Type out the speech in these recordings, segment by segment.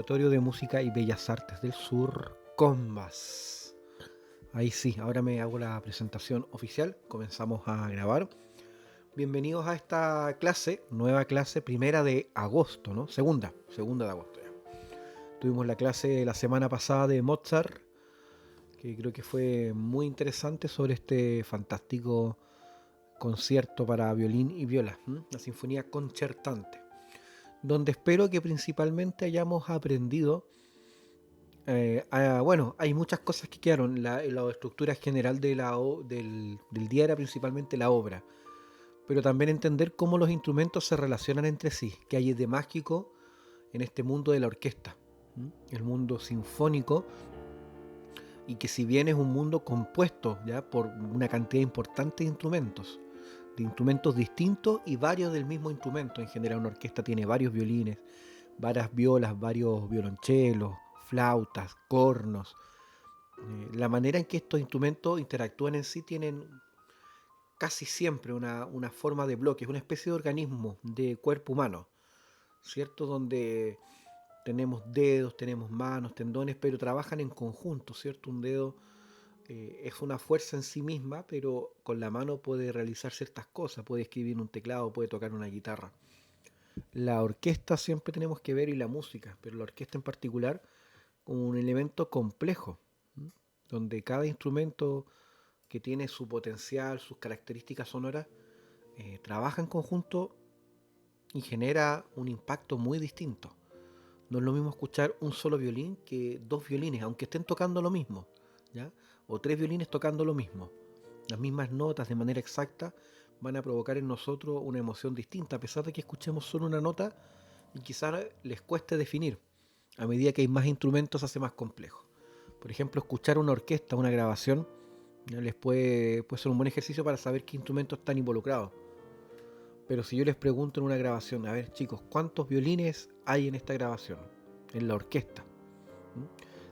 Conservatorio de Música y Bellas Artes del Sur, Combas. Ahí sí, ahora me hago la presentación oficial, comenzamos a grabar. Bienvenidos a esta clase, nueva clase, primera de agosto, ¿no? Segunda de agosto ya. Tuvimos la clase la semana pasada de Mozart, que creo que fue muy interesante sobre este fantástico concierto para violín y viola, la Sinfonía Concertante, donde espero que principalmente hayamos aprendido, bueno, hay muchas cosas que quedaron. La estructura general del día era principalmente la obra, pero también entender cómo los instrumentos se relacionan entre sí, que hay de mágico en este mundo de la orquesta, el mundo sinfónico, y que si bien es un mundo compuesto ya por una cantidad importante de instrumentos distintos y varios del mismo instrumento. En general una orquesta tiene varios violines, varias violas, varios violonchelos, flautas, cornos. La manera en que estos instrumentos interactúan en sí tienen casi siempre una forma de bloque, es una especie de organismo de cuerpo humano, ¿cierto? Donde tenemos dedos, tenemos manos, tendones, pero trabajan en conjunto, ¿cierto? Un dedo es una fuerza en sí misma, pero con la mano puede realizar ciertas cosas, puede escribir un teclado, puede tocar una guitarra. La orquesta siempre tenemos que ver y la música, pero la orquesta en particular como un elemento complejo, ¿m? Donde cada instrumento que tiene su potencial, sus características sonoras, trabaja en conjunto y genera un impacto muy distinto. No es lo mismo escuchar un solo violín que dos violines, aunque estén tocando lo mismo, ¿ya? O tres violines tocando lo mismo. Las mismas notas de manera exacta van a provocar en nosotros una emoción distinta, a pesar de que escuchemos solo una nota y quizás les cueste definir. A medida que hay más instrumentos se hace más complejo. Por ejemplo, escuchar una orquesta, una grabación, ¿ya? Puede ser un buen ejercicio para saber qué instrumentos están involucrados. Pero si yo les pregunto en una grabación, a ver chicos, ¿cuántos violines hay en esta grabación? En la orquesta.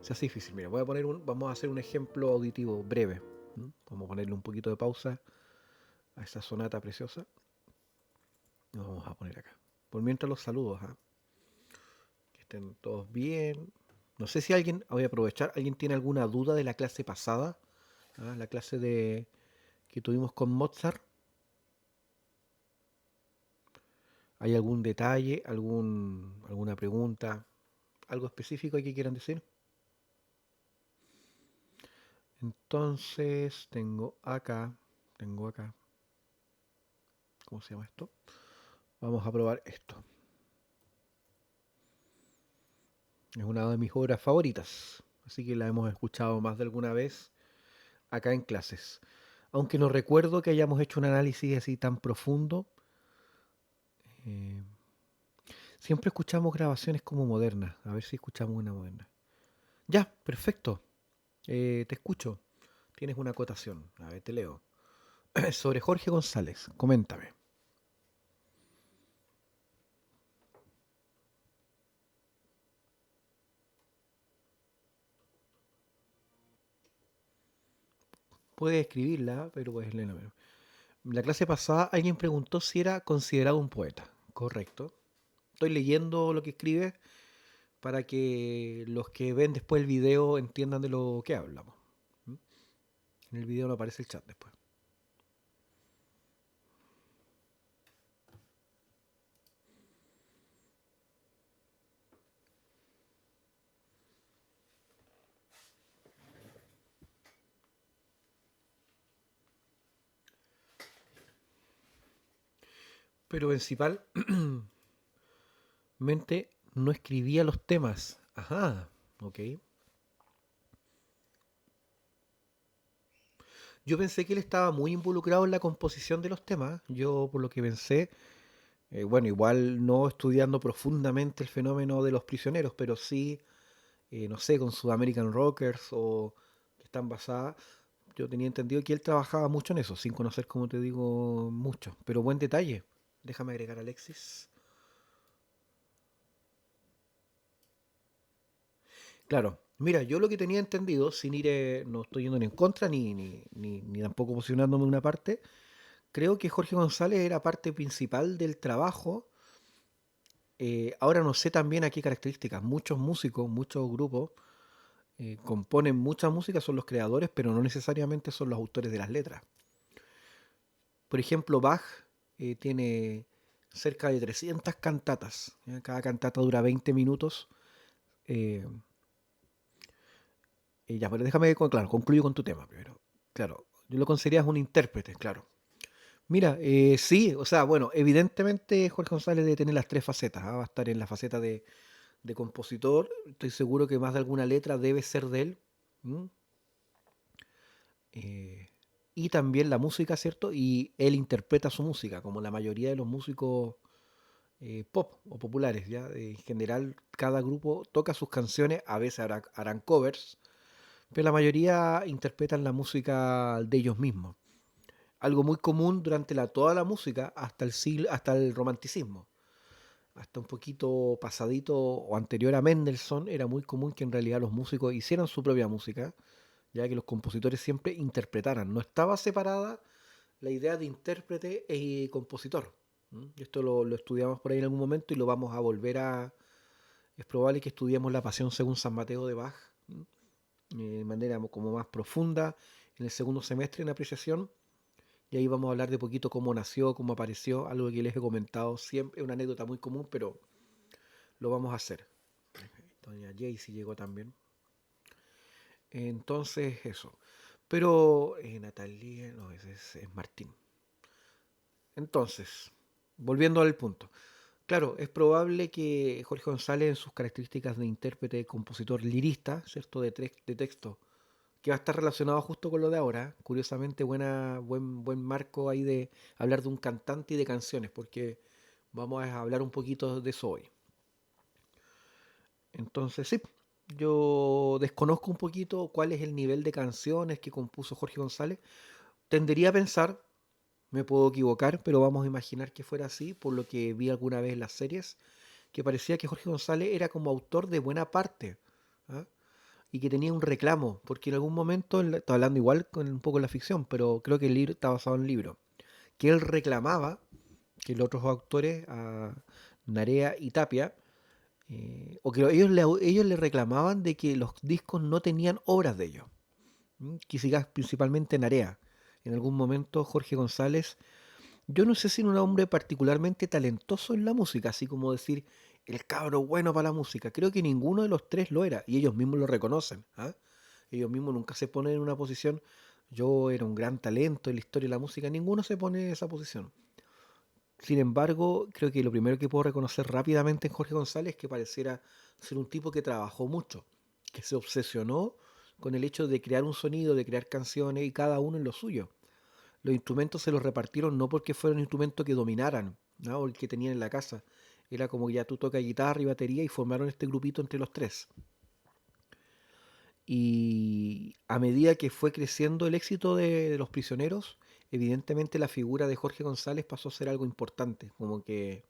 Se hace difícil. Mira, vamos a hacer un ejemplo auditivo breve. Vamos a ponerle un poquito de pausa a esa sonata preciosa. Nos vamos a poner acá. Por mientras los saludos, ¿ah? Que estén todos bien. No sé si voy a aprovechar, ¿alguien tiene alguna duda de la clase pasada? ¿Ah? La clase que tuvimos con Mozart. ¿Hay algún detalle, alguna pregunta, algo específico que quieran decir? Entonces, tengo acá, ¿cómo se llama esto? Vamos a probar esto. Es una de mis obras favoritas, así que la hemos escuchado más de alguna vez acá en clases. Aunque no recuerdo que hayamos hecho un análisis así tan profundo, eh, siempre escuchamos grabaciones como modernas. A ver si escuchamos una moderna. Ya, perfecto. Te escucho. Tienes una acotación. A ver, te leo. Sobre Jorge González, coméntame. Puedes escribirla, pero puedes leerla. La clase pasada alguien preguntó si era considerado un poeta. Correcto. Estoy leyendo lo que escribe para que los que ven después el video entiendan de lo que hablamos. ¿Mm? En el video no aparece el chat después. Pero principalmente no escribía los temas. Ajá, ok. Yo pensé que él estaba muy involucrado en la composición de los temas. Yo, por lo que pensé, bueno, igual no estudiando profundamente el fenómeno de los prisioneros, pero sí, no sé, con Sudamerican Rockers o que están basadas. Yo tenía entendido que él trabajaba mucho en eso, sin conocer, como te digo, mucho. Pero buen detalle. Déjame agregar a Alexis. Claro, mira, yo lo que tenía entendido, sin ir, no estoy yendo ni en contra ni tampoco posicionándome en una parte, creo que Jorge González era parte principal del trabajo Ahora no sé también a qué características. Muchos músicos, muchos grupos componen mucha música, son los creadores, pero no necesariamente son los autores de las letras. Por ejemplo, Bach tiene cerca de 300 cantatas. ¿Ya? Cada cantata dura 20 minutos. Eh, ya, pero déjame, claro, concluyo con tu tema primero. Claro, yo lo consideraría un intérprete, claro. Mira, sí, o sea, bueno, evidentemente Jorge González debe tener las tres facetas. ¿Ah? Va a estar en la faceta de compositor, estoy seguro que más de alguna letra debe ser de él. ¿M? Eh, y también la música, ¿cierto? Y él interpreta su música, como la mayoría de los músicos pop o populares, ¿ya? En general, cada grupo toca sus canciones, a veces harán covers, pero la mayoría interpretan la música de ellos mismos. Algo muy común durante toda la música hasta el siglo, hasta el romanticismo. Hasta un poquito pasadito o anterior a Mendelssohn, era muy común que en realidad los músicos hicieran su propia música, ya que los compositores siempre interpretaran. No estaba separada la idea de intérprete y compositor. Y esto lo estudiamos por ahí en algún momento y lo vamos a volver a... Es probable que estudiemos la Pasión según San Mateo de Bach de manera como más profunda en el segundo semestre en apreciación. Y ahí vamos a hablar de poquito cómo nació, cómo apareció, algo que les he comentado siempre, es una anécdota muy común, pero lo vamos a hacer. Doña Jaycee llegó también. Entonces, eso. Pero Natalie, no, ese es Martín. Entonces, volviendo al punto. Claro, es probable que Jorge González, en sus características de intérprete, compositor, lirista, ¿cierto? De texto, que va a estar relacionado justo con lo de ahora. Curiosamente, buen marco ahí de hablar de un cantante y de canciones, porque vamos a hablar un poquito de eso hoy. Entonces, sí, yo desconozco un poquito cuál es el nivel de canciones que compuso Jorge González. Tendería a pensar, me puedo equivocar, pero vamos a imaginar que fuera así, por lo que vi alguna vez en las series, que parecía que Jorge González era como autor de buena parte. ¿Ah? Y que tenía un reclamo, porque en algún momento, está hablando igual con un poco de la ficción, pero creo que el libro está basado en el libro, que él reclamaba que los otros autores, Narea y Tapia, o que ellos le reclamaban de que los discos no tenían obras de ellos. Quizás principalmente Narea. En algún momento Jorge González, yo no sé si era un hombre particularmente talentoso en la música, así como decir el cabro bueno para la música. Creo que ninguno de los tres lo era, y ellos mismos lo reconocen. ¿Ah? Ellos mismos nunca se ponen en una posición, yo era un gran talento en la historia de la música, ninguno se pone en esa posición. Sin embargo, creo que lo primero que puedo reconocer rápidamente en Jorge González es que pareciera ser un tipo que trabajó mucho, que se obsesionó con el hecho de crear un sonido, de crear canciones y cada uno en lo suyo. Los instrumentos se los repartieron no porque fueran instrumentos que dominaran, ¿no? O el que tenían en la casa. Era como que ya tú tocas guitarra y batería y formaron este grupito entre los tres. Y a medida que fue creciendo el éxito de Los Prisioneros, evidentemente la figura de Jorge González pasó a ser algo importante, como que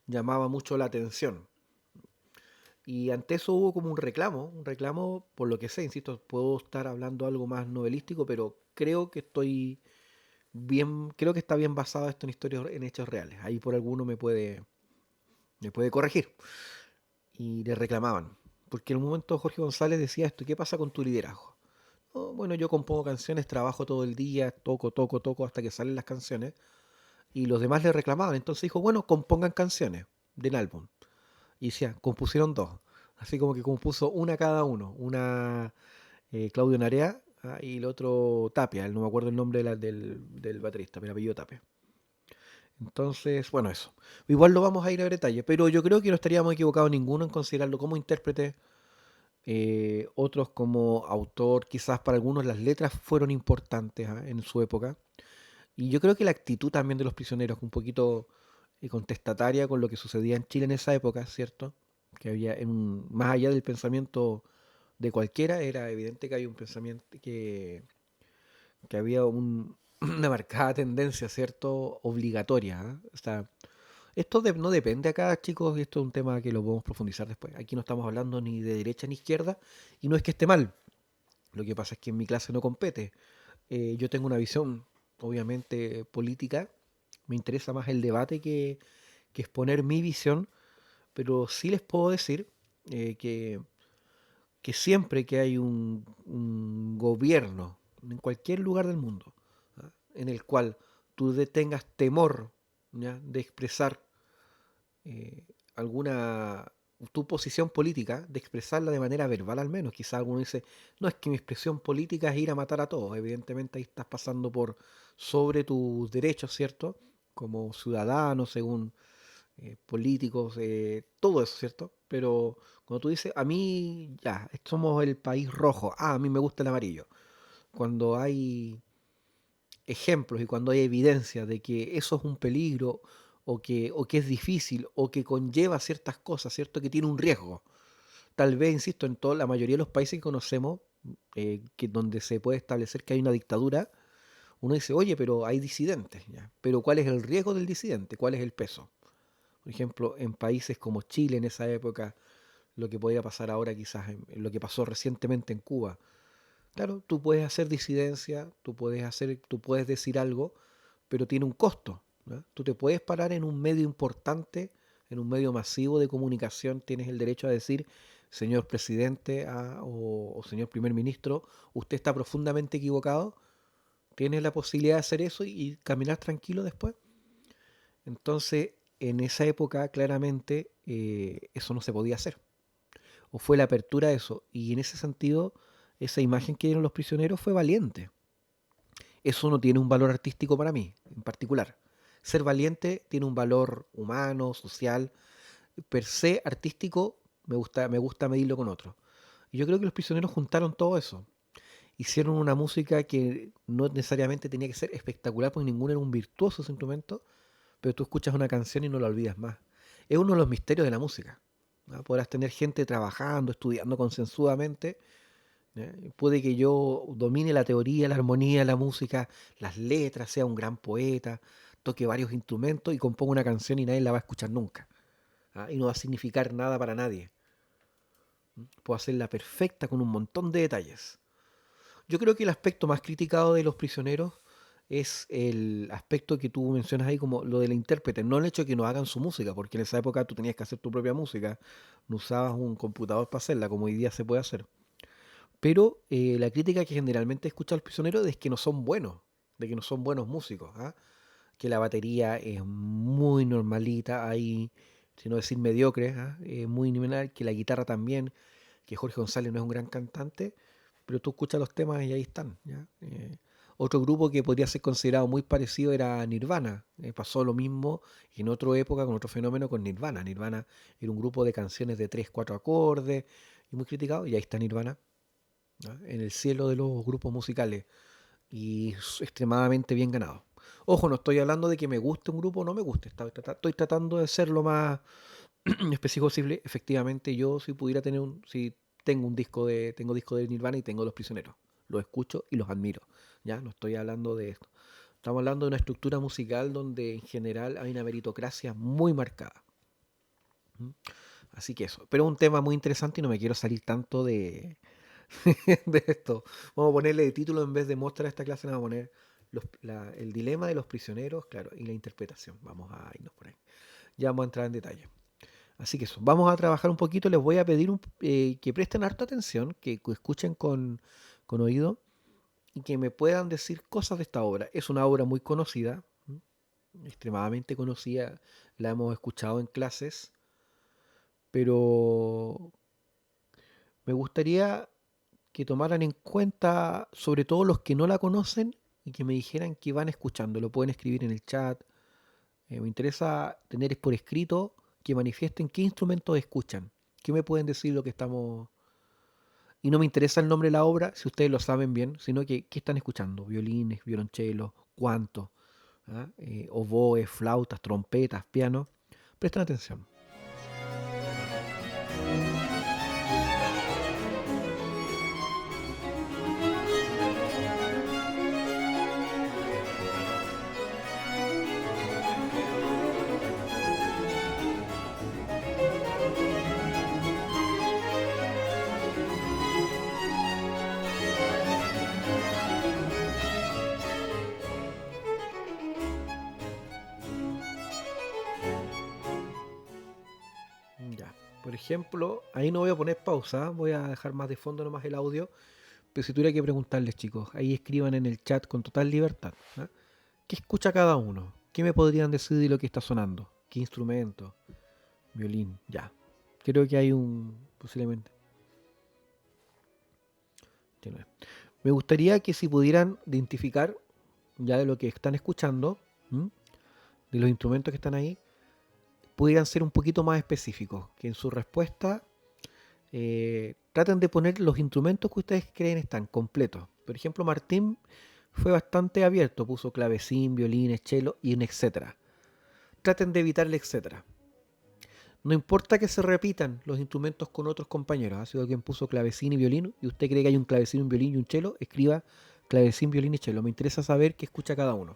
llamaba mucho la atención. Y ante eso hubo como un reclamo, por lo que sé, insisto, puedo estar hablando algo más novelístico, pero creo que estoy bien, creo que está bien basado esto en historias, en hechos reales. Ahí por alguno me puede corregir. Y le reclamaban. Porque en un momento Jorge González decía esto, ¿qué pasa con tu liderazgo? "Oh, bueno, yo compongo canciones, trabajo todo el día, toco hasta que salen las canciones. Y los demás le reclamaban. Entonces dijo, bueno, compongan canciones del álbum. Y decía, compusieron dos. Así como que compuso una cada uno. Una Claudio Narea y el otro Tapia. No me acuerdo el nombre del baterista, pero apellido Tapia. Entonces, bueno, eso. Igual lo vamos a ir a detalle, pero yo creo que no estaríamos equivocados ninguno en considerarlo como intérprete, otros como autor, quizás para algunos las letras fueron importantes en su época. Y yo creo que la actitud también de los prisioneros, un poquito contestataria con lo que sucedía en Chile en esa época, ¿cierto? Que había, más allá del pensamiento de cualquiera, era evidente que había un pensamiento que había una marcada tendencia, ¿cierto? Obligatoria. O sea, esto no depende acá, chicos, y esto es un tema que lo podemos profundizar después. Aquí no estamos hablando ni de derecha ni izquierda, y no es que esté mal. Lo que pasa es que en mi clase no compete. Yo tengo una visión, obviamente, política. Me interesa más el debate que exponer mi visión, pero sí les puedo decir eh, que, que siempre que hay un gobierno en cualquier lugar del mundo, ¿ah? En el cual tú tengas temor, ¿ya? De expresar eh, alguna tu posición política, de expresarla de manera verbal al menos. Quizás alguno dice, no, es que mi expresión política es ir a matar a todos. Evidentemente ahí estás pasando por sobre tus derechos, ¿cierto? Como ciudadano, según políticos, todo eso, ¿cierto? Pero cuando tú dices, a mí, ya, somos el país rojo, a mí me gusta el amarillo. Cuando hay ejemplos y cuando hay evidencia de que eso es un peligro o que es difícil o que conlleva ciertas cosas, ¿cierto? Que tiene un riesgo. Tal vez, insisto, en toda la mayoría de los países que conocemos, que donde se puede establecer que hay una dictadura, uno dice, oye, pero hay disidentes, ¿ya? Pero ¿cuál es el riesgo del disidente? ¿Cuál es el peso? Por ejemplo, en países como Chile en esa época, lo que podía pasar ahora quizás en lo que pasó recientemente en Cuba. Claro, tú puedes hacer disidencia, tú puedes decir algo, pero tiene un costo, ¿no? Tú te puedes parar en un medio importante, en un medio masivo de comunicación, tienes el derecho a decir, señor presidente o señor primer ministro, usted está profundamente equivocado, tienes la posibilidad de hacer eso y caminar tranquilo después. Entonces, en esa época, claramente, eso no se podía hacer. O fue la apertura de eso. Y en ese sentido, esa imagen que dieron los prisioneros fue valiente. Eso no tiene un valor artístico para mí, en particular. Ser valiente tiene un valor humano, social, per se artístico, me gusta medirlo con otro. Y yo creo que los prisioneros juntaron todo eso. Hicieron una música que no necesariamente tenía que ser espectacular, porque ninguno era un virtuoso de su instrumento, pero tú escuchas una canción y no la olvidas más. Es uno de los misterios de la música, ¿no? Podrás tener gente trabajando, estudiando concienzudamente. ¿Ya? Puede que yo domine la teoría, la armonía, la música, las letras, sea un gran poeta, toque varios instrumentos y componga una canción y nadie la va a escuchar nunca. ¿Ah? Y no va a significar nada para nadie. Puedo hacerla perfecta con un montón de detalles. Yo creo que el aspecto más criticado de los prisioneros es el aspecto que tú mencionas ahí como lo del intérprete, no el hecho de que no hagan su música, porque en esa época tú tenías que hacer tu propia música, no usabas un computador para hacerla, como hoy día se puede hacer. Pero la crítica que generalmente escucha al prisionero es que no son buenos, de que no son buenos músicos, ¿ah? Que la batería es muy normalita ahí, si no decir mediocre, ¿ah? Muy nivel, que la guitarra también, que Jorge González no es un gran cantante, pero tú escuchas los temas y ahí están, ¿ya? Otro grupo que podría ser considerado muy parecido era Nirvana. Pasó lo mismo en otra época con otro fenómeno con Nirvana. Nirvana era un grupo de canciones de 3 4 acordes y muy criticado, y ahí está Nirvana, ¿no? En el cielo de los grupos musicales y es extremadamente bien ganado. Ojo, no estoy hablando de que me guste un grupo o no me guste, estoy tratando de ser lo más específico posible. Efectivamente, yo si pudiera tener si tengo disco de Nirvana y tengo Los Prisioneros, los escucho y los admiro. Ya, no estoy hablando de esto. Estamos hablando de una estructura musical donde en general hay una meritocracia muy marcada. ¿Mm? Así que eso. Pero es un tema muy interesante y no me quiero salir tanto de esto. Vamos a ponerle de título en vez de mostrar esta clase, le vamos a poner el dilema de los prisioneros, claro, y la interpretación. Vamos a irnos por ahí. Ya vamos a entrar en detalle. Así que eso, vamos a trabajar un poquito. Les voy a pedir que presten harta atención, que escuchen con oído y que me puedan decir cosas de esta obra. Es una obra muy conocida, extremadamente conocida. La hemos escuchado en clases, pero me gustaría que tomaran en cuenta, sobre todo los que no la conocen, y que me dijeran que van escuchando. Lo pueden escribir en el chat. Me interesa tener por escrito que manifiesten qué instrumentos escuchan. ¿Qué me pueden decir lo que estamos? Y no me interesa el nombre de la obra, si ustedes lo saben bien, sino que qué están escuchando. Violines, violonchelos, cuánto, ¿ah? Oboes, flautas, trompetas, piano. Presten atención. ejemplo, ahí no voy a poner pausa, voy a dejar más de fondo nomás el audio, pero si tuviera que preguntarles, chicos, ahí escriban en el chat con total libertad, ¿ah? ¿Qué escucha cada uno? ¿Qué me podrían decir de lo que está sonando? ¿Qué instrumento? Violín, ya. Creo que hay un, posiblemente. Me gustaría que si pudieran identificar ya de lo que están escuchando, ¿m? De los instrumentos que están ahí, pudieran ser un poquito más específicos, que en su respuesta traten de poner los instrumentos que ustedes creen están completos. Por ejemplo, Martín fue bastante abierto, puso clavecín, violines, cello y un etcétera. Traten de evitar el etcétera. No importa que se repitan los instrumentos con otros compañeros. Ha sido alguien puso clavecín y violín y usted cree que hay un clavecín, un violín y un cello, escriba clavecín, violín y cello. Me interesa saber qué escucha cada uno.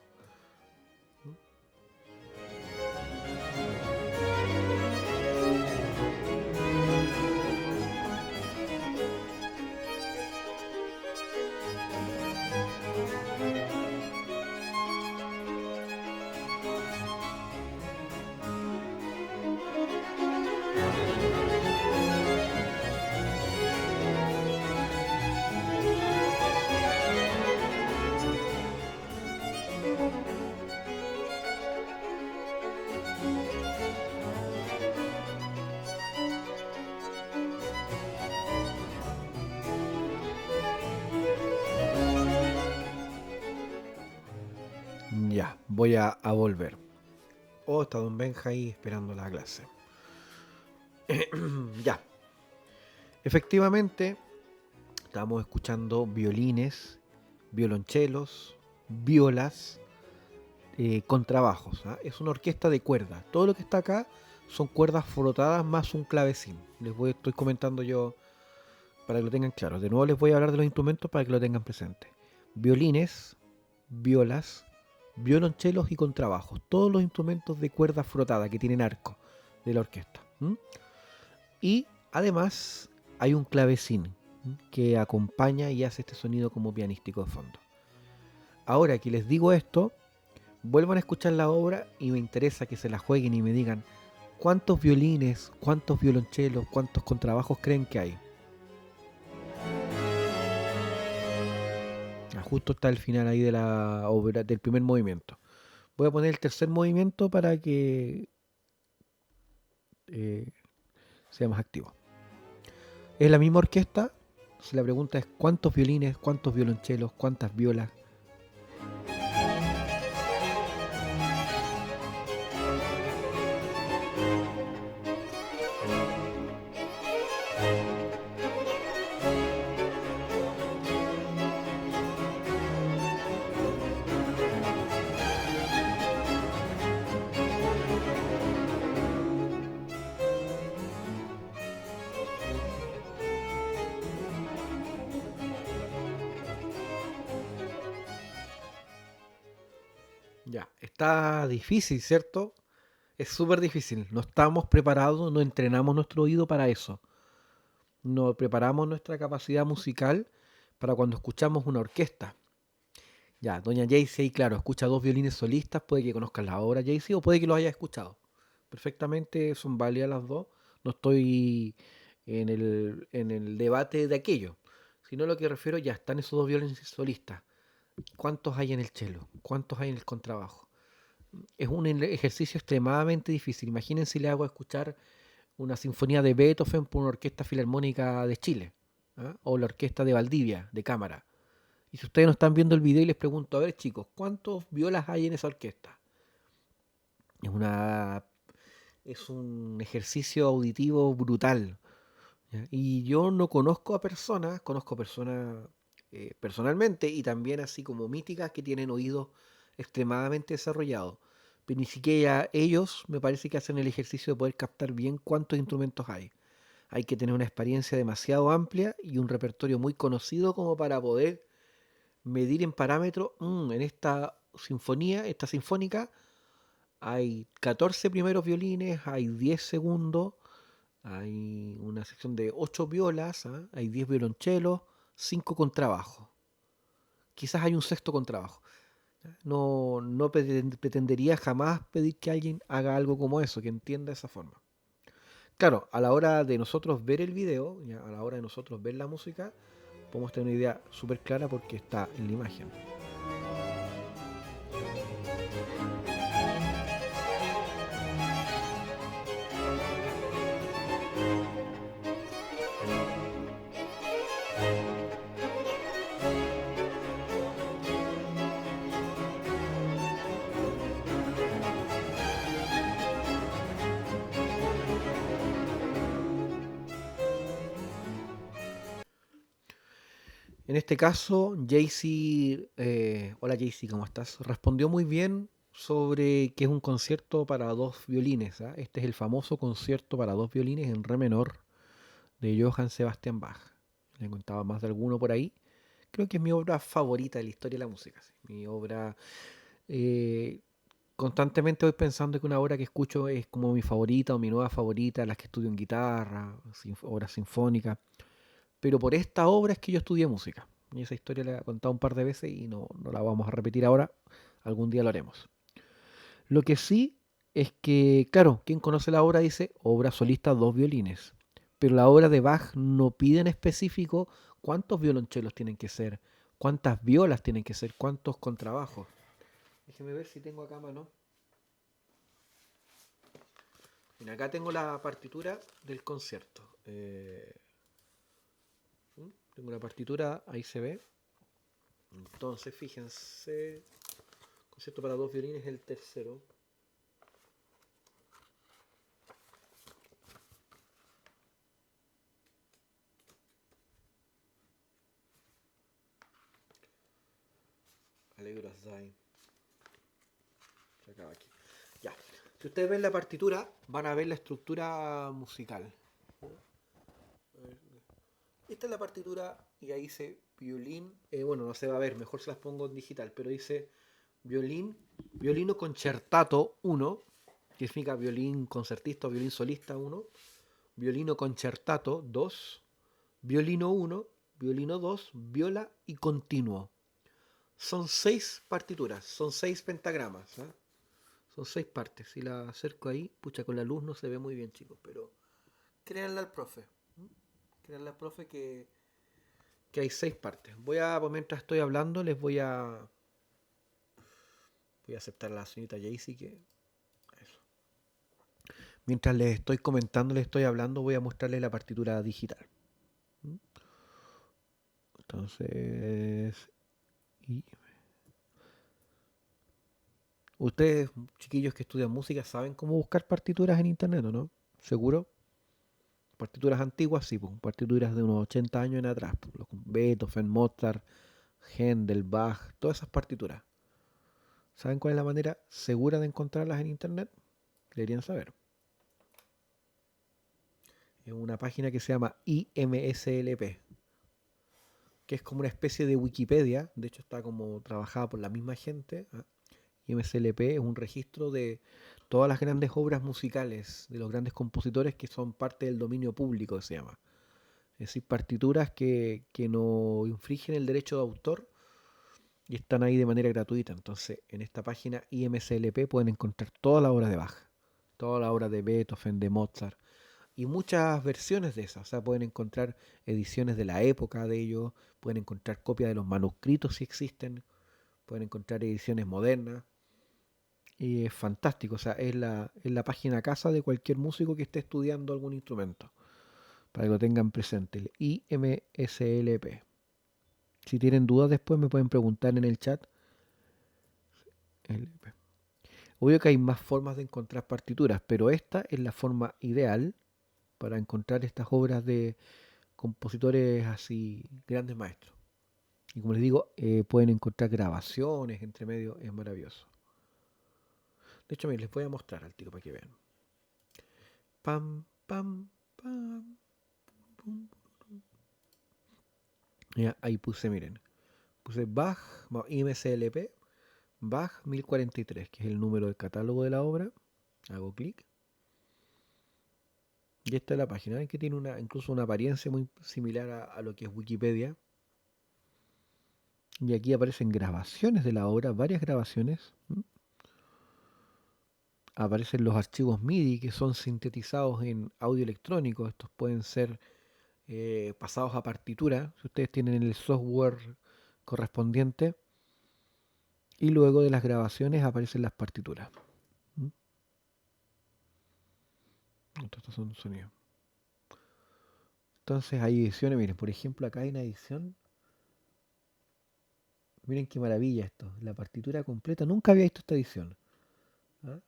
Ya, voy a volver. Oh, está Don Benja ahí esperando la clase. Ya, efectivamente, estamos escuchando violines, violonchelos, violas, contrabajos. ¿Ah? Es una orquesta de cuerdas. Todo lo que está acá son cuerdas frotadas más un clavecín. Estoy comentando yo para que lo tengan claro. De nuevo les voy a hablar de los instrumentos para que lo tengan presente. Violines, violas, violonchelos y contrabajos. Todos los instrumentos de cuerda frotada que tienen arco de la orquesta. ¿Mm? Y además hay un clavecín que acompaña y hace este sonido como pianístico de fondo. Ahora que les digo esto, vuelvan a escuchar la obra y me interesa que se la jueguen y me digan cuántos violines, cuántos violonchelos, cuántos contrabajos creen que hay. Justo está el final ahí de la obra, del primer movimiento. Voy a poner el tercer movimiento para que eh, sea más activo. Es la misma orquesta. Si la pregunta es cuántos violines, cuántos violonchelos, cuántas violas. Ya, está difícil, ¿cierto? Es súper difícil. No estamos preparados, no entrenamos nuestro oído para eso. No preparamos nuestra capacidad musical para cuando escuchamos una orquesta. Ya, doña Jaycee, claro, escucha dos violines solistas, puede que conozcan la obra Jaycee o puede que lo haya escuchado. Perfectamente son válidas las dos. No estoy en el debate de aquello, sino lo que refiero, ya están esos dos violines solistas. ¿Cuántos hay en el cello? ¿Cuántos hay en el contrabajo? Es un ejercicio extremadamente difícil. Imagínense si le hago escuchar una sinfonía de Beethoven por una orquesta filarmónica de Chile, ¿ah? O la orquesta de Valdivia, de cámara. Y si ustedes no están viendo el video y les pregunto, a ver chicos, ¿cuántos violas hay en esa orquesta? Es una es un ejercicio auditivo brutal. ¿Ya? Y yo no conozco personas personalmente y también así como míticas que tienen oídos extremadamente desarrollados. Pero ni siquiera ellos me parece que hacen el ejercicio de poder captar bien cuántos instrumentos hay. Hay que tener una experiencia demasiado amplia y un repertorio muy conocido como para poder medir en parámetros, en esta sinfónica, hay 14 primeros violines, hay 10 segundos, hay una sección de 8 violas, ¿ah? Hay 10 violonchelos, 5 contrabajos. Quizás hay un sexto contrabajo. No pretendería jamás pedir que alguien haga algo como eso, que entienda de esa forma. Claro, a la hora de nosotros ver el video, ya, a la hora de nosotros ver la música, podemos tener una idea súper clara porque está en la imagen. En este caso, Jaycee, hola Jaycee, ¿cómo estás? Respondió muy bien sobre que es un concierto para dos violines. ¿Ah? Este es el famoso concierto para dos violines en re menor de Johann Sebastian Bach. Le contaba más de alguno por ahí. Creo que es mi obra favorita de la historia de la música. Sí. Mi obra, eh, constantemente voy pensando que una obra que escucho es como mi favorita o mi nueva favorita, las que estudio en guitarra, obras sinfónicas. Pero por esta obra es que yo estudié música. Y esa historia la he contado un par de veces y no la vamos a repetir ahora. Algún día lo haremos. Lo que sí es que, claro, quien conoce la obra dice obra solista, dos violines. Pero la obra de Bach no pide en específico cuántos violonchelos tienen que ser, cuántas violas tienen que ser, cuántos contrabajos. Déjeme ver si tengo acá a mano. Mira, acá tengo la partitura del concierto. Tengo la partitura, ahí se ve. Entonces, fíjense, concierto para dos violines, el tercero. Alegro Zay. Se acaba aquí. Ya. Si ustedes ven la partitura, van a ver la estructura musical. Esta es la partitura y ahí dice violín. Bueno, no se va a ver, mejor se las pongo en digital, pero dice violín, violino concertato 1, que significa violín concertista o violín solista 1, violino concertato 2, violino 1, violino 2, viola y continuo. Son 6 partituras, son 6 pentagramas. ¿Eh? Son 6 partes. Si la acerco ahí, pucha, con la luz no se ve muy bien, chicos, pero créanle al profe. Créanle al profe que hay 6 partes. Pues mientras estoy hablando, voy a aceptar a la señorita Jaycee que eso. Mientras les estoy comentando, les estoy hablando, voy a mostrarles la partitura digital. Entonces, y ustedes, chiquillos que estudian música, saben cómo buscar partituras en internet, ¿o no? ¿Seguro? Partituras antiguas, sí, pues, partituras de unos 80 años en atrás. Pues, los Beethoven, Mozart, Händel, Bach, todas esas partituras. ¿Saben cuál es la manera segura de encontrarlas en internet? Deberían saber. Es una página que se llama IMSLP, que es como una especie de Wikipedia. De hecho, está como trabajada por la misma gente. ¿Ah? IMSLP es un registro de todas las grandes obras musicales de los grandes compositores que son parte del dominio público, se llama. Es decir, partituras que no infringen el derecho de autor y están ahí de manera gratuita. Entonces, en esta página IMSLP pueden encontrar toda la obra de Bach, toda la obra de Beethoven, de Mozart y muchas versiones de esas. O sea, pueden encontrar ediciones de la época de ellos, pueden encontrar copias de los manuscritos si existen, pueden encontrar ediciones modernas. Y es fantástico, o sea, es la página casa de cualquier músico que esté estudiando algún instrumento, para que lo tengan presente, el IMSLP. Si tienen dudas después me pueden preguntar en el chat. Obvio que hay más formas de encontrar partituras, pero esta es la forma ideal para encontrar estas obras de compositores así, grandes maestros. Y como les digo, pueden encontrar grabaciones entre medio, es maravilloso. De hecho, miren, les voy a mostrar al tiro para que vean. Pam, pam, pam, pum. Ya, ahí puse, miren, puse Bach, IMSLP, Bach 1043, que es el número del catálogo de la obra. Hago clic. Y esta es la página, que tiene incluso una apariencia muy similar a lo que es Wikipedia. Y aquí aparecen grabaciones de la obra, varias grabaciones. aparecen los archivos MIDI que son sintetizados en audio electrónico. Estos pueden ser pasados a partitura, si ustedes tienen el software correspondiente, y luego de las grabaciones aparecen las partituras. ¿Mm? Estos son sonidos. Entonces hay ediciones, miren, por ejemplo acá hay una edición, miren qué maravilla esto, la partitura completa, nunca había visto esta edición, ¿ah?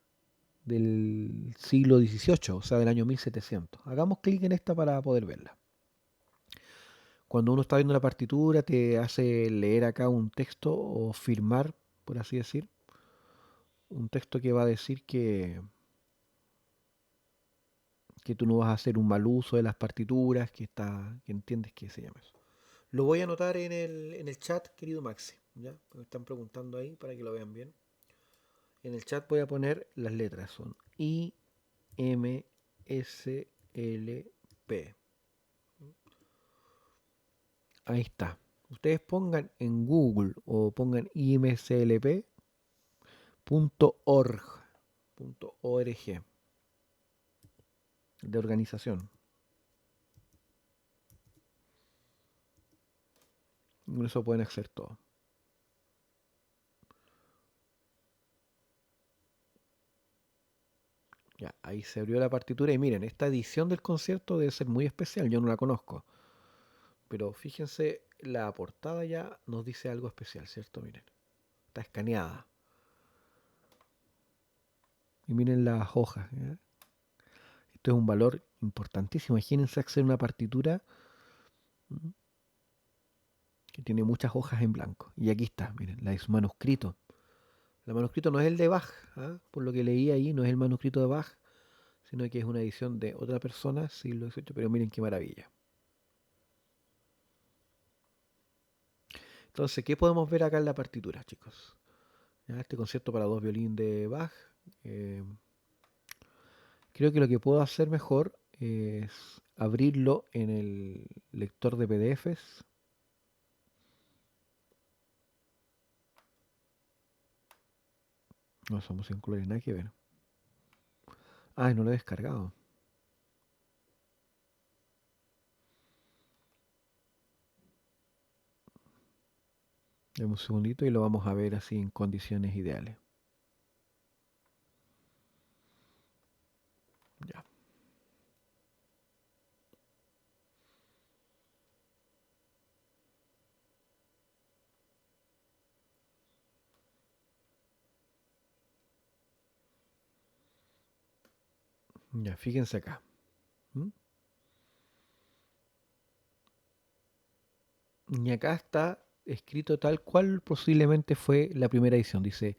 Del siglo XVIII, o sea, del año 1700. Hagamos clic en esta para poder verla. Cuando uno está viendo la partitura, te hace leer acá un texto o firmar, por así decir, un texto que va a decir que tú no vas a hacer un mal uso de las partituras, que entiendes que se llama eso. Lo voy a anotar en el chat, querido Maxi, ¿ya? Me están preguntando ahí para que lo vean bien. En el chat voy a poner las letras, son I, M, S, L, P. Ahí está. Ustedes pongan en Google o pongan imslp.org, de organización. Con eso pueden hacer todo. Ya, ahí se abrió la partitura y miren, esta edición del concierto debe ser muy especial, yo no la conozco. Pero fíjense, la portada ya nos dice algo especial, ¿cierto? Miren, está escaneada. Y miren las hojas, ¿ya? Esto es un valor importantísimo. Imagínense hacer una partitura que tiene muchas hojas en blanco. Y aquí está, miren, la es manuscrito. El manuscrito no es el de Bach, ¿ah? Por lo que leí ahí, no es el manuscrito de Bach, sino que es una edición de otra persona, siglo XVIII, pero miren qué maravilla. Entonces, ¿qué podemos ver acá en la partitura, chicos? ¿Ya? Este concierto para dos violín de Bach. eh, Creo que lo que puedo hacer mejor es abrirlo en el lector de PDFs. No, somos sin colores, nada que ver. Ah, no lo he descargado. Dame un segundito y lo vamos a ver así en condiciones ideales. Ya. Ya, fíjense acá. ¿Mm? Y acá está escrito tal cual posiblemente fue la primera edición. Dice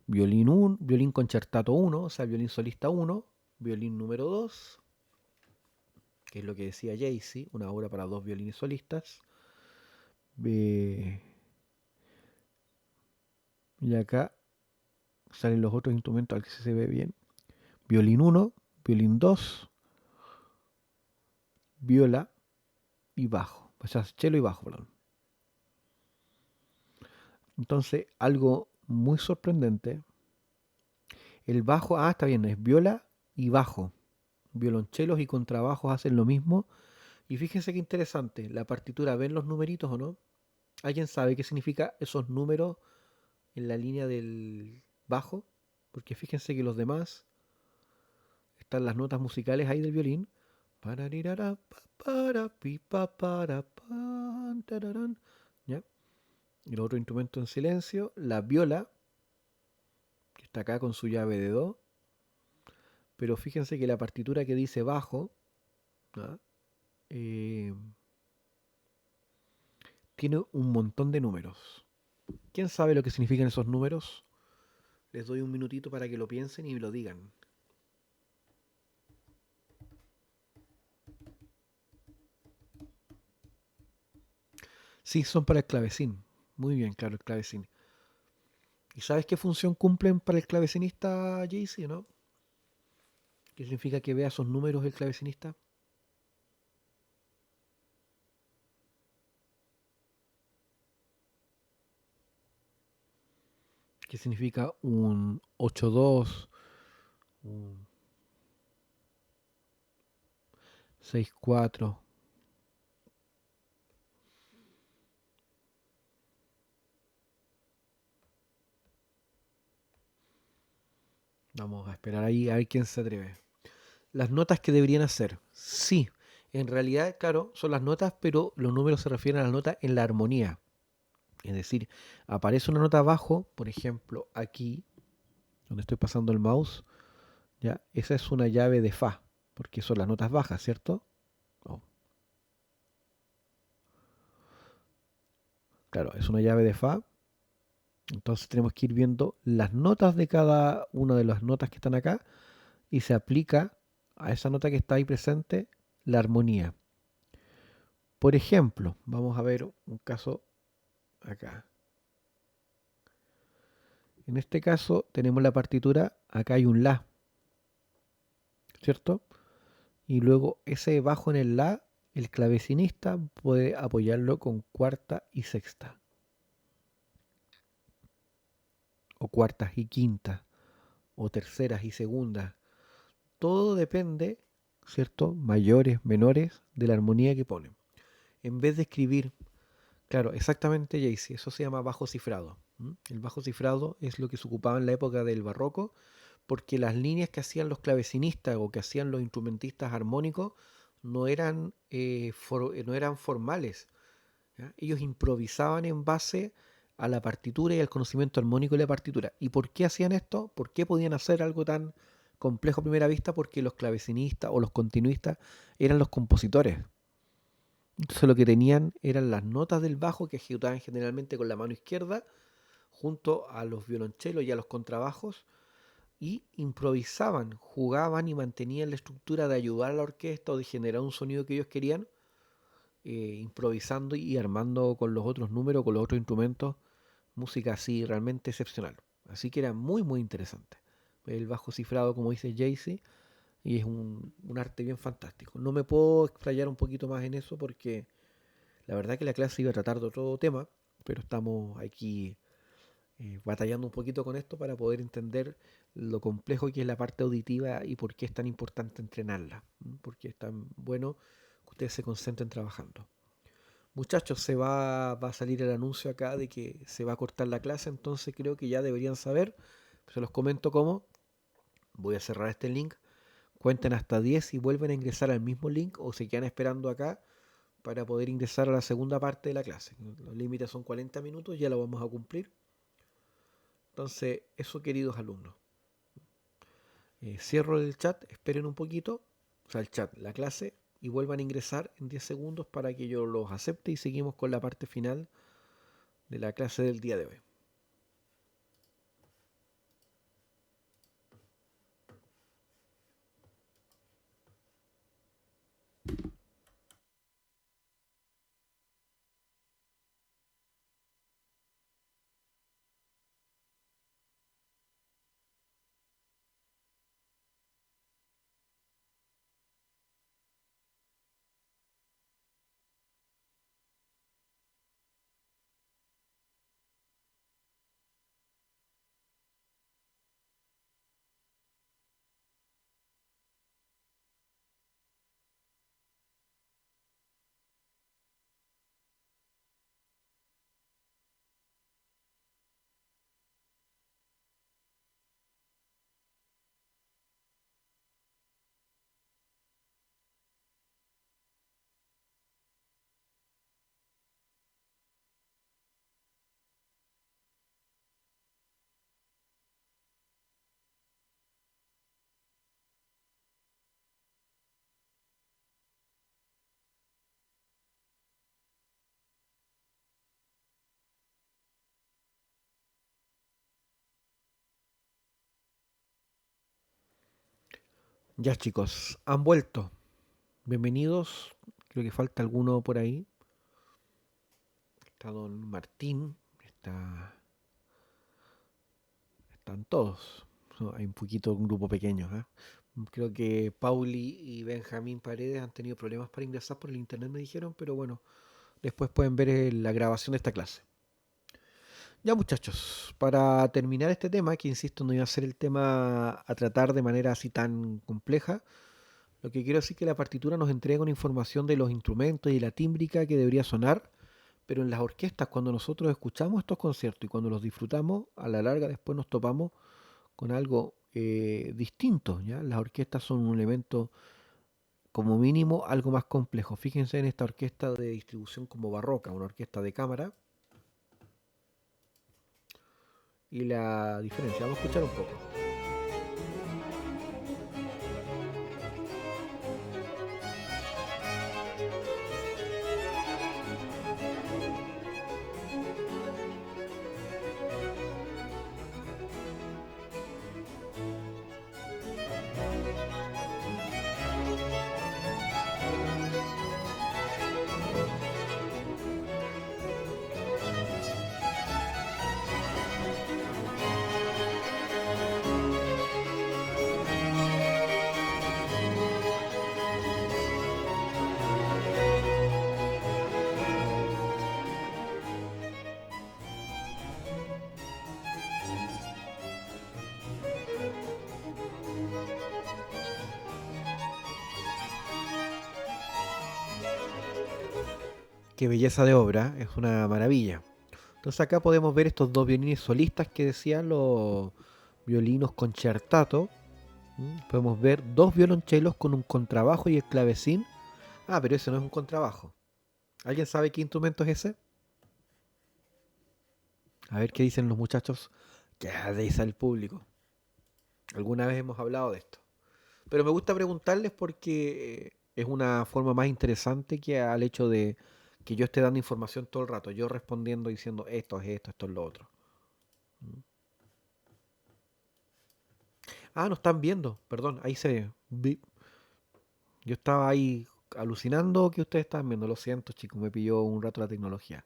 violín 1, violín concertato 1, o sea, violín solista 1, violín número 2, que es lo que decía Jaycee, una obra para dos violines solistas. Y acá salen los otros instrumentos, al que se ve bien. Violín 1, violín 2, viola y bajo. O sea, cello y bajo, perdón. Entonces, algo muy sorprendente. El bajo, está bien, es viola y bajo. Violonchelos y contrabajos hacen lo mismo. Y fíjense qué interesante, la partitura, ¿ven los numeritos o no? ¿Alguien sabe qué significa esos números en la línea del bajo? Porque fíjense que los demás están las notas musicales ahí del violín. Pararirara, pa, para, pi, pa, para, pan, tararán. ¿Ya? Y los otros instrumentos en silencio. La viola, que está acá con su llave de do. Pero fíjense que la partitura que dice bajo, ¿ah? Eh, tiene un montón de números. ¿Quién sabe lo que significan esos números? Les doy un minutito para que lo piensen y me lo digan. Sí, son para el clavecín. Muy bien, claro, el clavecín. ¿Y sabes qué función cumplen para el clavecinista, Jaycee, no? ¿Qué significa que vea esos números el clavecinista? ¿Qué significa un 8-2, Un 6-4. Vamos a esperar ahí a ver quién se atreve. Las notas que deberían hacer. Sí, en realidad, claro, son las notas, pero los números se refieren a las notas en la armonía. Es decir, aparece una nota abajo, por ejemplo, aquí, donde estoy pasando el mouse, ¿ya? Esa es una llave de fa, porque son las notas bajas, ¿cierto? Oh, claro, es una llave de fa. Entonces tenemos que ir viendo las notas de cada una de las notas que están acá y se aplica a esa nota que está ahí presente la armonía. Por ejemplo, vamos a ver un caso acá. En este caso tenemos la partitura, acá hay un la, ¿cierto? Y luego ese bajo en el la, el clavecinista puede apoyarlo con cuarta y sexta, o cuartas y quintas, o terceras y segundas. Todo depende, ¿cierto? Mayores, menores, de la armonía que ponen. En vez de escribir, claro, exactamente, Jaycee, eso se llama bajo cifrado. ¿M? El bajo cifrado es lo que se ocupaba en la época del barroco, porque las líneas que hacían los clavecinistas o que hacían los instrumentistas armónicos no eran formales. ¿Ya? Ellos improvisaban en base a la partitura y al conocimiento armónico de la partitura. ¿Y por qué hacían esto? ¿Por qué podían hacer algo tan complejo a primera vista? Porque los clavecinistas o los continuistas eran los compositores. Entonces lo que tenían eran las notas del bajo que ejecutaban generalmente con la mano izquierda junto a los violonchelos y a los contrabajos y improvisaban, jugaban y mantenían la estructura de ayudar a la orquesta o de generar un sonido que ellos querían, improvisando y armando con los otros números, con los otros instrumentos, música así realmente excepcional. Así que era muy, muy interesante. El bajo cifrado, como dice Jaycee, y es un arte bien fantástico. No me puedo explayar un poquito más en eso porque la verdad que la clase iba a tratar de otro tema, pero estamos aquí batallando un poquito con esto para poder entender lo complejo que es la parte auditiva y por qué es tan importante entrenarla. Porque es tan bueno que ustedes se concentren trabajando. Muchachos, va a salir el anuncio acá de que se va a cortar la clase, entonces creo que ya deberían saber. Se los comento cómo. Voy a cerrar este link. Cuenten hasta 10 y vuelven a ingresar al mismo link o se quedan esperando acá para poder ingresar a la segunda parte de la clase. Los límites son 40 minutos, ya lo vamos a cumplir. Entonces, eso queridos alumnos. Cierro el chat, esperen un poquito, o sea, el chat, la clase, y vuelvan a ingresar en 10 segundos para que yo los acepte y seguimos con la parte final de la clase del día de hoy. Ya chicos, han vuelto. Bienvenidos. Creo que falta alguno por ahí. Está don Martín. Están todos. No, hay un poquito, un grupo pequeño. ¿Eh? Creo que Pauli y Benjamín Paredes han tenido problemas para ingresar por el internet, me dijeron, pero bueno, después pueden ver la grabación de esta clase. Ya muchachos, para terminar este tema, que insisto no iba a ser el tema a tratar de manera así tan compleja, lo que quiero decir es que la partitura nos entrega una información de los instrumentos y la tímbrica que debería sonar, pero en las orquestas cuando nosotros escuchamos estos conciertos y cuando los disfrutamos, a la larga después nos topamos con algo distinto, ¿ya? Las orquestas son un elemento como mínimo algo más complejo. Fíjense en esta orquesta de distribución como barroca, una orquesta de cámara, y la diferencia. Vamos a escuchar un poco. Qué belleza de obra, es una maravilla. Entonces acá podemos ver estos dos violines solistas que decían los violinos concertato. Podemos ver dos violonchelos con un contrabajo y el clavecín. Ah, pero ese no es un contrabajo. ¿Alguien sabe qué instrumento es ese? A ver qué dicen los muchachos. ¿Qué dice el público? Alguna vez hemos hablado de esto. Pero me gusta preguntarles porque es una forma más interesante que al hecho de que yo esté dando información todo el rato, yo respondiendo diciendo esto es esto, esto es lo otro. ¿Mm? Ah, no están viendo, perdón, ahí se... Yo estaba ahí alucinando que ustedes estaban viendo, lo siento chicos, me pilló un rato la tecnología.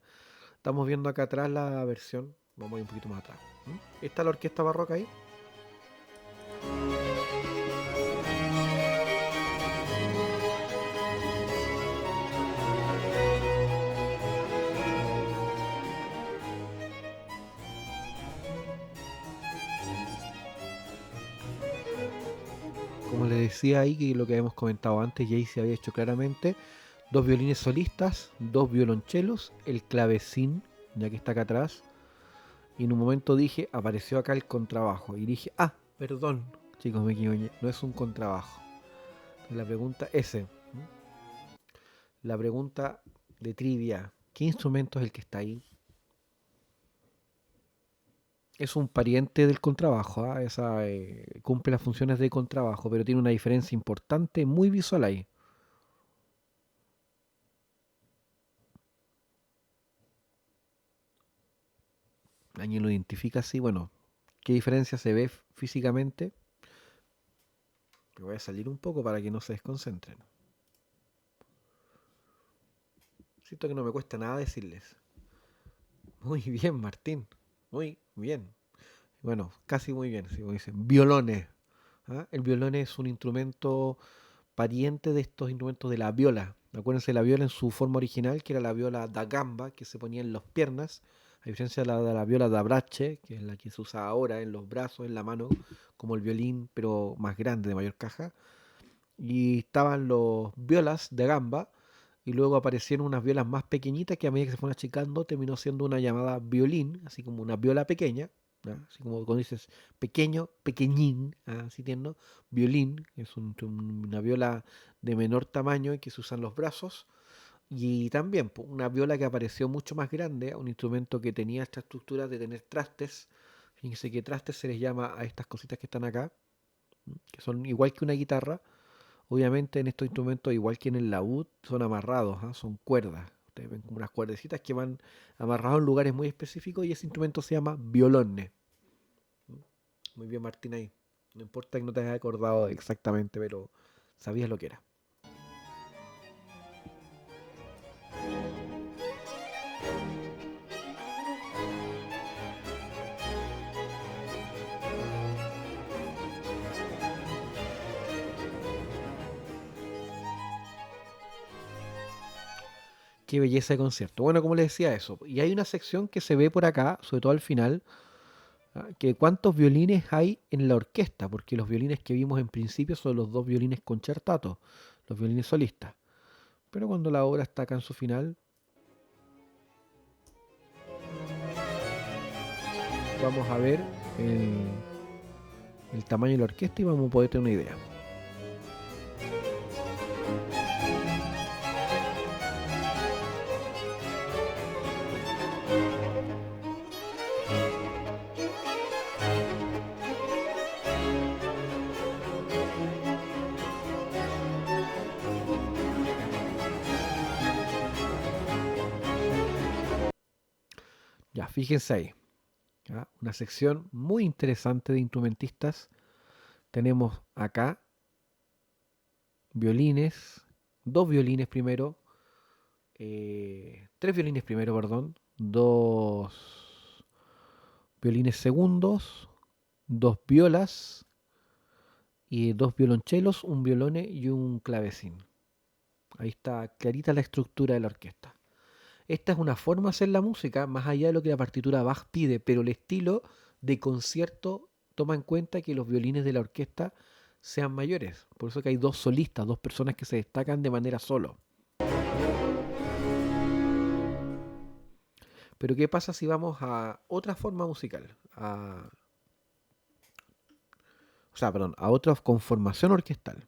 Estamos viendo acá atrás la versión, vamos a ir un poquito más atrás. ¿Está la orquesta barroca ahí? Como les decía ahí, que lo que habíamos comentado antes, ya ahí se había hecho claramente, dos violines solistas, dos violonchelos, el clavecín, ya que está acá atrás, y en un momento dije, apareció acá el contrabajo, y dije, ah, perdón, chicos, me equivoqué, no es un contrabajo. Entonces, la pregunta ese, la pregunta de trivia, ¿qué instrumento es el que está ahí? Es un pariente del contrabajo, ¿ah? Esa, cumple las funciones de contrabajo, pero tiene una diferencia importante, muy visual ahí. ¿Alguien lo identifica así? Bueno, ¿qué diferencia se ve físicamente? Me voy a salir un poco para que no se desconcentren. Siento que no me cuesta nada decirles. Muy bien, Martín. Muy bien. Bueno, casi muy bien, así como dicen. Violones. ¿Ah? El violón es un instrumento pariente de estos instrumentos de la viola. Acuérdense de la viola en su forma original, que era la viola da gamba, que se ponía en las piernas, a diferencia de la viola da brace, que es la que se usa ahora en los brazos, en la mano, como el violín, pero más grande, de mayor caja. Y estaban los violas de gamba, y luego aparecieron unas violas más pequeñitas que a medida que se fueron achicando terminó siendo una llamada violín, así como una viola pequeña, ¿ya? Así como cuando dices pequeño, pequeñín, así tiendo, violín, es una viola de menor tamaño y que se usan los brazos, y también una viola que apareció mucho más grande, un instrumento que tenía esta estructura de tener trastes. Fíjense que trastes se les llama a estas cositas que están acá, que son igual que una guitarra. Obviamente en estos instrumentos, igual que en el laúd, son amarrados, ¿ah? Son cuerdas. Ustedes ven como unas cuerdecitas que van amarrados en lugares muy específicos y ese instrumento se llama violone. Muy bien, Martín, ahí. No importa que no te hayas acordado exactamente, pero sabías lo que era. Qué belleza de concierto. Bueno, como les decía eso. Y hay una sección que se ve por acá, sobre todo al final, que cuántos violines hay en la orquesta, porque los violines que vimos en principio son los dos violines concertato, los violines solistas. Pero cuando la obra está acá en su final, vamos a ver el, el tamaño de la orquesta y vamos a poder tener una idea. Ya, fíjense ahí. ¿Ya? Una sección muy interesante de instrumentistas. Tenemos acá violines, dos violines primero, tres violines primero, perdón, dos violines segundos, dos violas y dos violonchelos, un violone y un clavecín. Ahí está clarita la estructura de la orquesta. Esta es una forma de hacer la música más allá de lo que la partitura Bach pide, pero el estilo de concierto toma en cuenta que los violines de la orquesta sean mayores. Por eso que hay dos solistas, dos personas que se destacan de manera solo. Pero ¿qué pasa si vamos a otra forma musical? A otra conformación orquestal.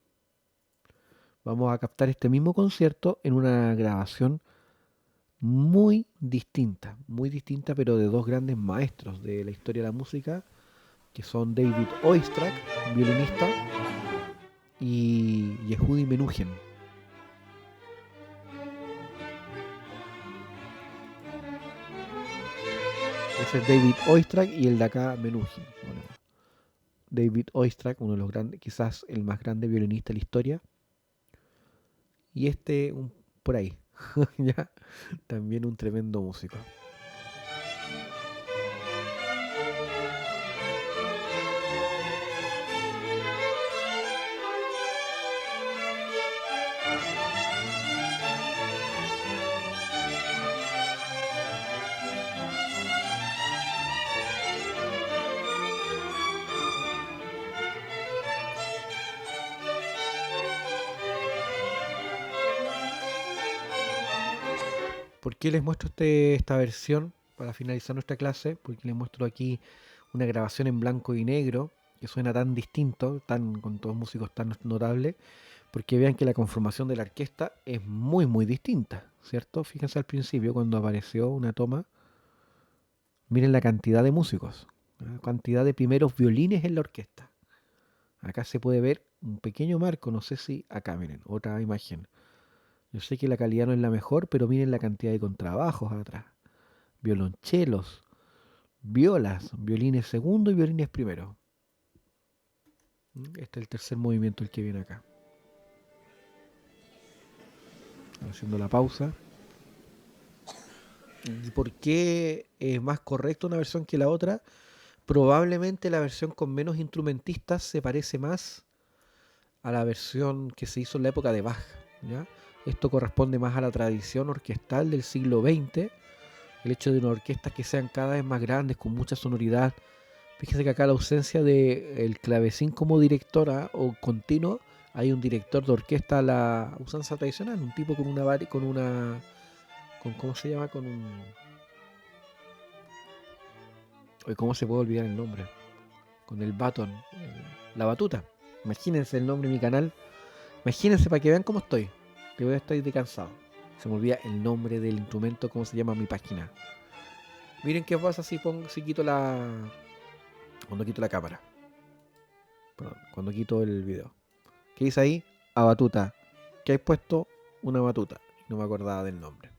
Vamos a captar este mismo concierto en una grabación muy distinta, pero de dos grandes maestros de la historia de la música, que son David Oistrakh, violinista, y Yehudi Menuhin. Ese es David Oistrakh y el de acá Menuhin. Bueno, David Oistrakh, uno de los grandes, quizás el más grande violinista de la historia, y este por ahí, ya, también un tremendo músico. ¿Por qué les muestro esta versión para finalizar nuestra clase? Porque les muestro aquí una grabación en blanco y negro que suena tan distinto, con todos músicos tan notables, porque vean que la conformación de la orquesta es muy distinta, ¿cierto? Fíjense al principio cuando apareció una toma, miren la cantidad de músicos, la cantidad de primeros violines en la orquesta. Acá se puede ver un pequeño marco, no sé si acá, miren, otra imagen. Yo sé que la calidad no es la mejor, pero miren la cantidad de contrabajos atrás. Violonchelos, violas, violines segundo y violines primero. Este es el tercer movimiento el que viene acá. Haciendo la pausa. ¿Y por qué es más correcta una versión que la otra? Probablemente la versión con menos instrumentistas se parece más a la versión que se hizo en la época de Bach, ¿ya? Esto corresponde más a la tradición orquestal del siglo XX, el hecho de unas orquestas que sean cada vez más grandes, con mucha sonoridad. Fíjese que acá la ausencia del clavecín como directora o continuo, hay un director de orquesta a la usanza tradicional, un tipo con ¿cómo se llama? ¿Cómo se puede olvidar el nombre? Con el baton, la batuta. Imagínense el nombre de mi canal. Imagínense para que vean cómo estoy. Que voy a estar de cansado. Se me olvida el nombre del instrumento, cómo se llama mi página. Miren qué pasa si quito cuando quito la cámara. Perdón, cuando quito el video. ¿Qué dice ahí? A batuta. ¿Qué hay puesto? Una batuta. No me acordaba del nombre.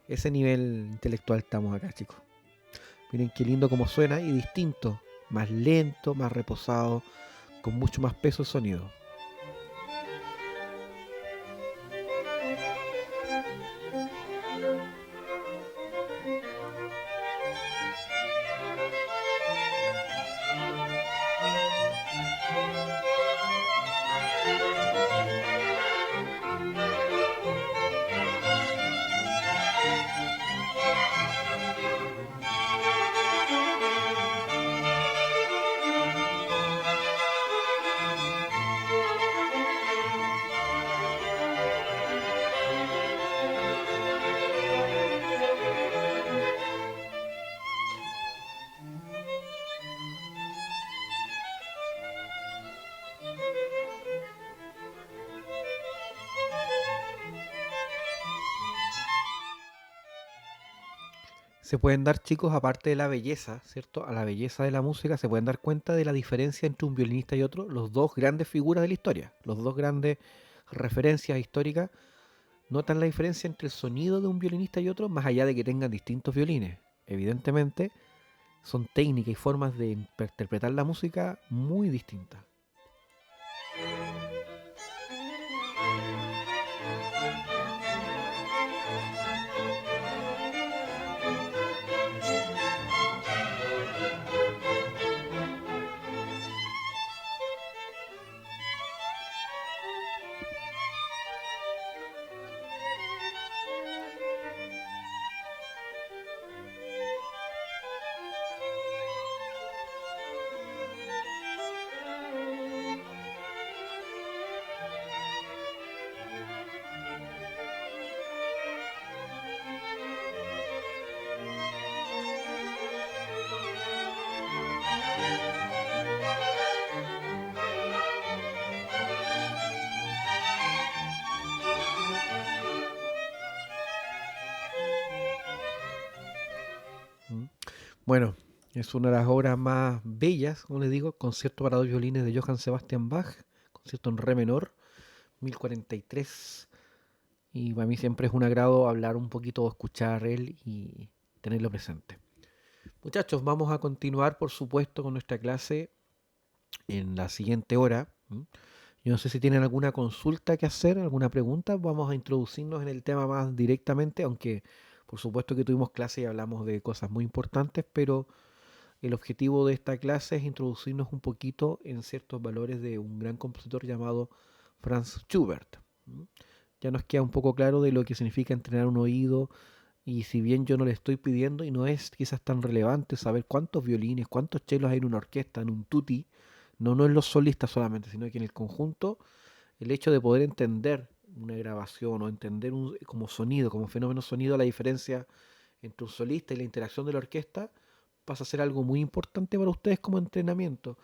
Ese nivel intelectual estamos acá, chicos. Miren qué lindo como suena y distinto. Más lento, más reposado, con mucho más peso el sonido. Se pueden dar, chicos, aparte de la belleza, ¿cierto? A la belleza de la música, se pueden dar cuenta de la diferencia entre un violinista y otro, los dos grandes figuras de la historia, los dos grandes referencias históricas. Notan la diferencia entre el sonido de un violinista y otro, más allá de que tengan distintos violines. Evidentemente, son técnicas y formas de interpretar la música muy distintas. ¿Mm? Bueno, es una de las obras más bellas, como les digo, concierto para dos violines de Johann Sebastian Bach, concierto en re menor, 1043. Y para mí siempre es un agrado hablar un poquito, escuchar él y tenerlo presente. Muchachos, vamos a continuar, por supuesto, con nuestra clase en la siguiente hora. Yo no sé si tienen alguna consulta que hacer, alguna pregunta. Vamos a introducirnos en el tema más directamente, aunque por supuesto que tuvimos clase y hablamos de cosas muy importantes, pero el objetivo de esta clase es introducirnos un poquito en ciertos valores de un gran compositor llamado Franz Schubert. Ya nos queda un poco claro de lo que significa entrenar un oído, y si bien yo no le estoy pidiendo y no es quizás tan relevante saber cuántos violines, cuántos chelos hay en una orquesta, en un tutti, no en los solistas solamente, sino que en el conjunto, el hecho de poder entender una grabación o entender como sonido, como fenómeno sonido, la diferencia entre un solista y la interacción de la orquesta pasa a ser algo muy importante para ustedes como entrenamiento.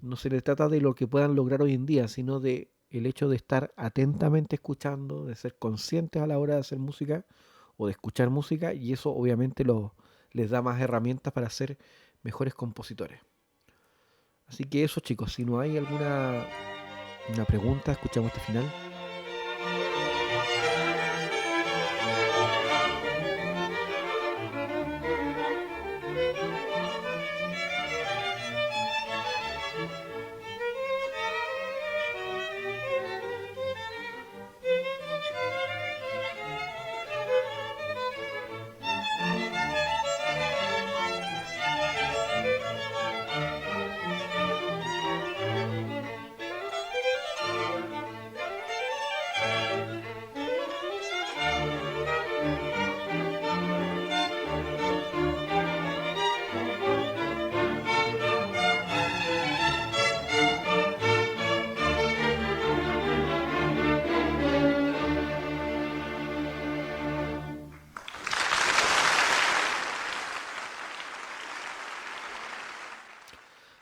No se le trata de lo que puedan lograr hoy en día, sino de el hecho de estar atentamente escuchando, de ser conscientes a la hora de hacer música o de escuchar música, y eso obviamente les da más herramientas para ser mejores compositores. Así que eso, chicos, si no hay alguna una pregunta, escuchamos este final.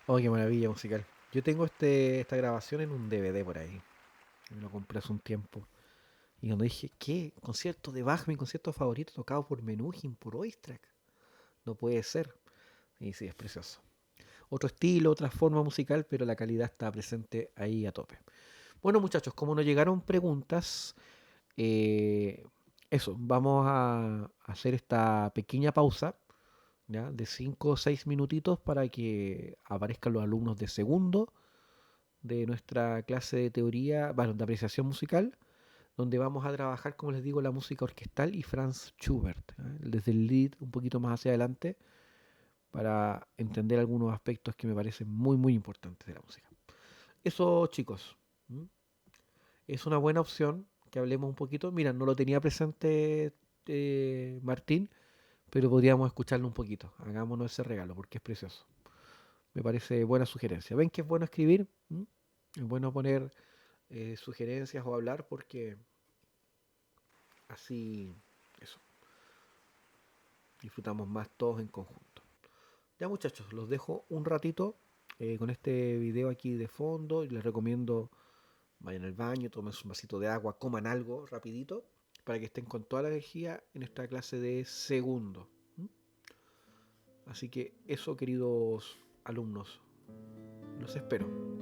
Oh, qué maravilla musical. Yo tengo esta grabación en un DVD por ahí. Me lo compré hace un tiempo. Y cuando dije, ¿qué? Concierto de Bach, mi concierto favorito, tocado por Menuhin, por Oistrakh. No puede ser. Y sí, es precioso. Otro estilo, otra forma musical, pero la calidad está presente ahí a tope. Bueno, muchachos, como nos llegaron preguntas, eh, eso, vamos a hacer esta pequeña pausa, ¿ya? De 5 o 6 minutitos para que aparezcan los alumnos de segundo de nuestra clase de teoría, bueno, de apreciación musical, donde vamos a trabajar, como les digo, la música orquestal y Franz Schubert, ¿eh? Desde el lead un poquito más hacia adelante, para entender algunos aspectos que me parecen muy importantes de la música. Eso, chicos, ¿m? Es una buena opción que hablemos un poquito. Mira, no lo tenía presente Martín, pero podríamos escucharlo un poquito. Hagámonos ese regalo porque es precioso. Me parece buena sugerencia. ¿Ven que es bueno escribir? ¿M? Es bueno poner sugerencias o hablar porque así, eso, disfrutamos más todos en conjunto. Ya muchachos, los dejo un ratito con este video aquí de fondo y les recomiendo vayan al baño, tomen un vasito de agua, coman algo rapidito para que estén con toda la energía en esta clase de segundo. ¿Mm? Así que eso, queridos alumnos, los espero.